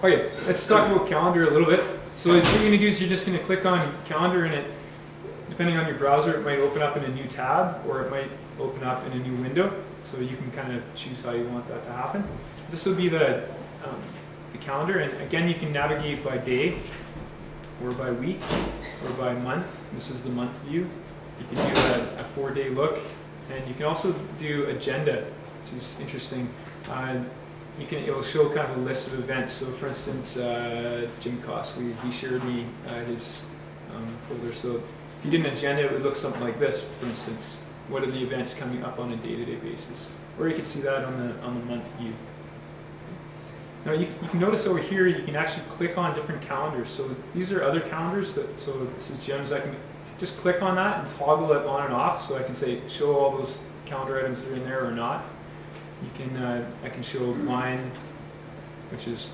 Okay, let's talk about calendar a little bit. So what you're going to do is you're just going to click on calendar, and it, depending on your browser, it might open up in a new tab or it might open up in a new window. So you can kind of choose how you want that to happen. This will be the calendar, and again you can navigate by day or by week or by month. This is the month view. You can do a 4-day look, and you can also do agenda, which is interesting. It will show kind of a list of events. So for instance, Jim Costley, he shared me his folder. So if you did an agenda, it would look something like this, for instance. What are the events coming up on a day-to-day basis? Or you can see that on the month view. Now you can notice over here, you can actually click on different calendars. So these are other calendars. So this is Jim's. I can just click on that and toggle it on and off. So I can say, show all those calendar items that are in there or not. You can, I can show mine, which is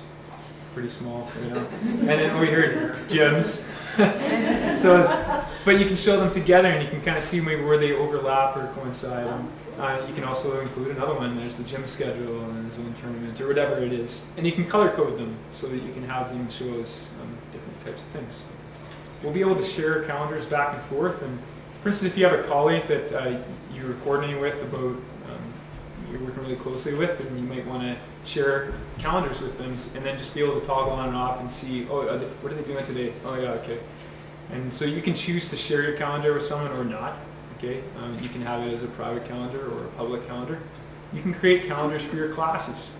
pretty small right now. And then over here, Jim's. But you can show them together, and you can kind of see maybe where they overlap or coincide. You can also include another one. There's the gym schedule and his own tournament or whatever it is. And you can color code them so that you can have them show us different types of things. We'll be able to share calendars back and forth. And for instance, if you have a colleague that you're coordinating with about you're working really closely with, and you might want to share calendars with them, and then just be able to toggle on and off and see, oh, what are they doing today? Oh yeah, okay. And so you can choose to share your calendar with someone or not. Okay, you can have it as a private calendar or a public calendar. You can create calendars for your classes.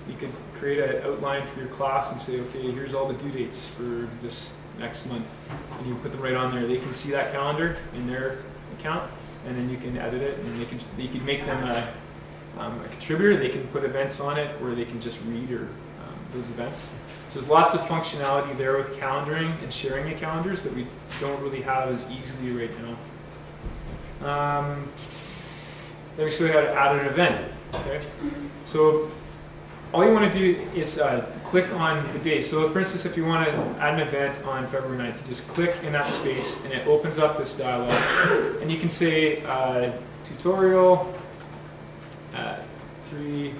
You could create an outline for your class and say, okay, here's all the due dates for this next month, and you put them right on there. They can see that calendar in their account, and then you can edit it, and you can make them a contributor. They can put events on it, or they can just read those events. So there's lots of functionality there with calendaring and sharing your calendars that we don't really have as easily right now. Let me show you how to add an event. Okay? So all you want to do is click on the day. So for instance, if you want to add an event on February 9th, you just click in that space, and it opens up this dialog. And you can say tutorial at 3:20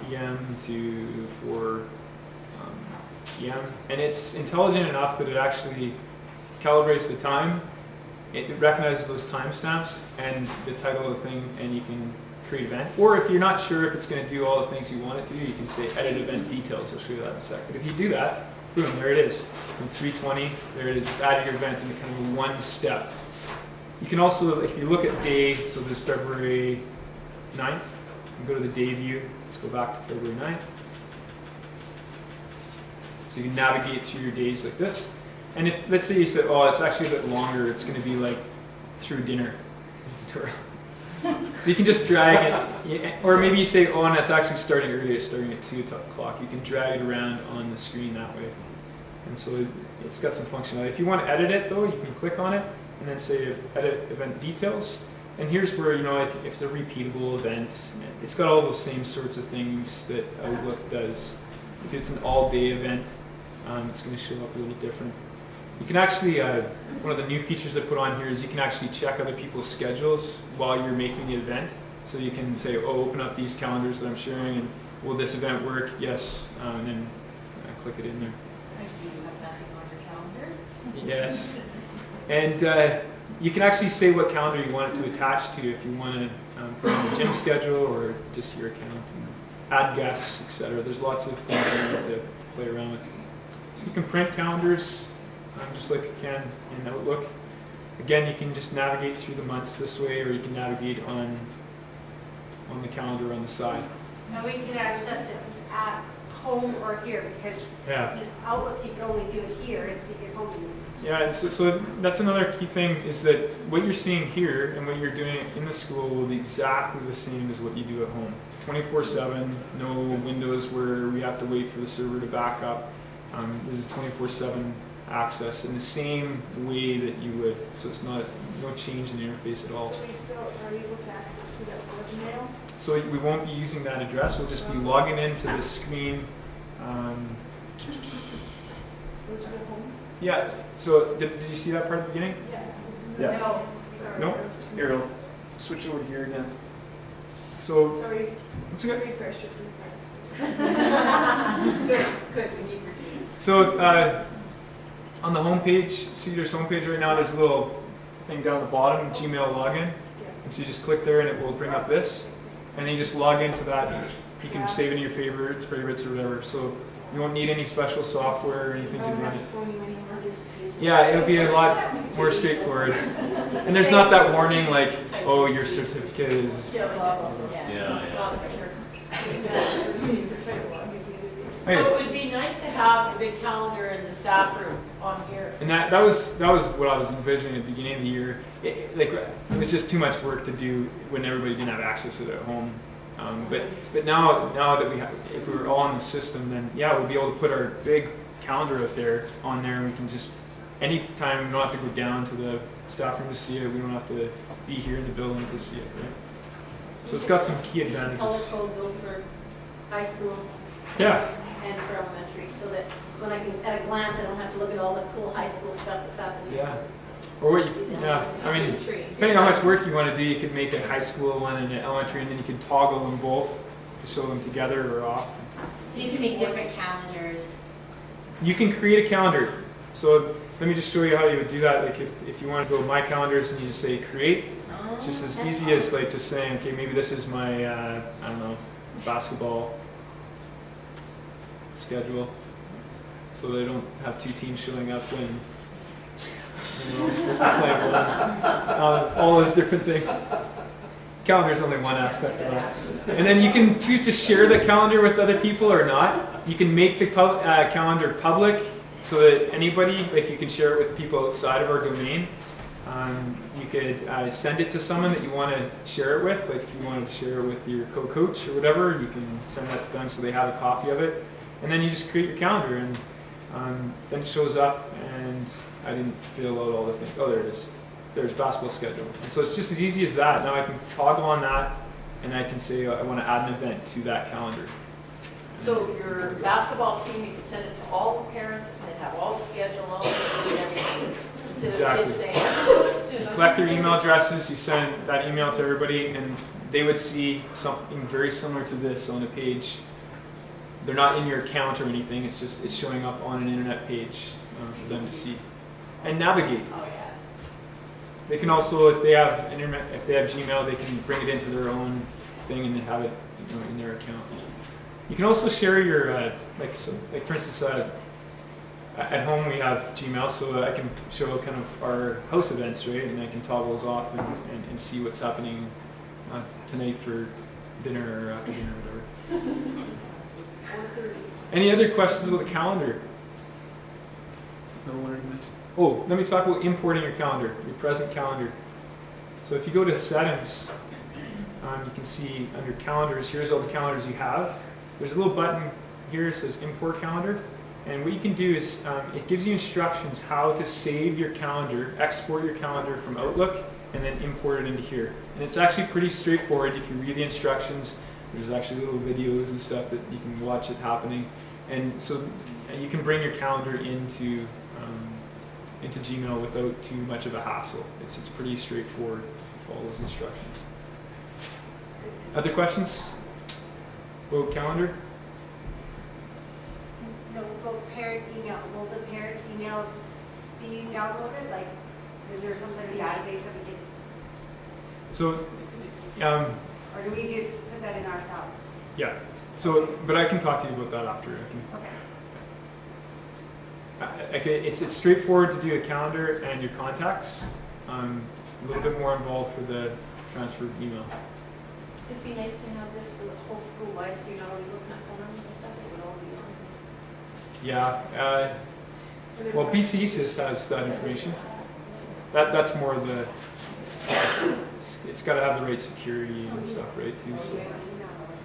p.m. to 4 p.m. And it's intelligent enough that it actually calibrates the time. It recognizes those timestamps and the title of the thing, and you can create event. Or if you're not sure if it's going to do all the things you want it to do, you can say edit event details. I'll show you that in a second. If you do that, boom, there it is. From 3:20, there it is. It's added your event in kind of one step. You can also, if you look at day, so this February 9th, you can go to the day view. Let's go back to February 9th. So you can navigate through your days like this. And if, let's say you said, oh, it's actually a bit longer, it's going to be like through dinner tutorial. So you can just drag it, or maybe you say, oh, and it's actually starting earlier, starting at 2 o'clock. You can drag it around on the screen that way. And so it's got some functionality. If you want to edit it, though, you can click on it and then say edit event details. And here's where, you know, if it's a repeatable event, it's got all those same sorts of things that Outlook does. If it's an all-day event, it's going to show up a little different. You can actually, one of the new features I put on here is you can actually check other people's schedules while you're making the event. So you can say, oh, open up these calendars that I'm sharing, and will this event work? Yes, and then click it in there. I see you have nothing on your calendar. Yes. And you can actually say what calendar you want it to attach to, if you want to put on the gym schedule or just your account, and add guests, etc. There's lots of things you need to play around with. You can print calendars just like you can in Outlook. Again, you can just navigate through the months this way, or you can navigate on the calendar on the side. And we can access it at home or here, because in Outlook you can only do it here, it's at home. Yeah, and so that's another key thing, is that what you're seeing here and what you're doing in the school will be exactly the same as what you do at home. 24/7, no windows where we have to wait for the server to back up. This is 24/7 access in the same way that you would. So it's no change in the interface at all. So we still are able to access through that Gmail? So we won't be using that address. We'll just be logging into the screen. Go to the home? Yeah. So did you see that part at the beginning? Yeah. Yeah. No. No. Here, I'll switch over here again. So, Sorry, it's okay. refresh it. Good, we need reviews. So on the homepage, Cedars homepage right now, there's a little thing down the bottom, Gmail login. And so you just click there and it will bring up this. And then you just log into that. You can save it in your favorites or whatever. So you won't need any special software or anything to run it. Yeah, it'll be a lot more straightforward. And there's not that warning like, oh, your certificate is... So it would be nice to have a big calendar in the staff room on here. And that was what I was envisioning at the beginning of the year. It was just too much work to do when everybody didn't have access to it at home. But now that if we were all on the system, then yeah, we'll be able to put our big calendar up there on there, and we can just anytime we don't have to go down to the staff room to see it. We don't have to be here in the building to see it. Right? So it's got some key advantages. Color code though for high school Yeah. and for elementary, so that when I can, at a glance, I don't have to look at all the cool high school stuff that's happening. Yeah. Or what you, yeah, I mean, depending on how much work you want to do, you could make a high school one and an elementary, and then you could toggle them both to show them together or off. So you can make different calendars. You can create a calendar. So let me just show you how you would do that. Like if you want to go my calendars and you just say create, it's just as easy as like just saying, okay, maybe this is my, I don't know, basketball schedule. So they don't have two teams showing up when we're supposed to play one. All those different things. Calendar is only one aspect of that. And then you can choose to share the calendar with other people or not. You can make the calendar public so that anybody, like you can share it with people outside of our domain. You could send it to someone that you want to share it with. Like if you wanted to share it with your co-coach or whatever, you can send that to them so they have a copy of it. And then you just create your calendar, and then it shows up, and I didn't fill out all the things. Oh, there it is. There's basketball schedule. And so it's just as easy as that. Now I can toggle on that, and I can say I want to add an event to that calendar. So your basketball team, you could send it to all the parents and have all the schedule, all the everything. Instead of kids saying, "Oh, let's do You it." collect their email addresses, you send that email to everybody, and they would see something very similar to this on a page. They're not in your account or anything, it's showing up on an internet page for them to see and navigate. Oh, yeah. They can also, if they have Gmail, they can bring it into their own thing and have it in their account. You can also share your, like for instance, at home we have Gmail, so I can show kind of our house events, right? And I can toggle those off and see what's happening tonight for dinner or after dinner or whatever. Any other questions about the calendar? Oh, let me talk about importing your calendar, your present calendar. So if you go to settings, you can see under calendars, here's all the calendars you have. There's a little button here that says import calendar. And what you can do is, it gives you instructions how to save your calendar, export your calendar from Outlook, and then import it into here. And it's actually pretty straightforward if you read the instructions. There's actually little videos and stuff that you can watch it happening. And so you can bring your calendar into Gmail without too much of a hassle. It's pretty straightforward to follow those instructions. Other questions about calendar? No, about parent email. Will the parent emails be downloaded? Like, is there some sort of database that we can, So, or do we just put that in ourselves? yeah. So, but I can talk to you about that after. Okay. It's straightforward to do a calendar and your contacts. A little bit more involved for the transfer of email. It'd be nice to have this for the whole school-wide, so you're not always looking at phone numbers and stuff, it would all be on. Yeah. Well, BCESIS has that information. That's more the. It's got to have the right security and stuff, right? Too. So.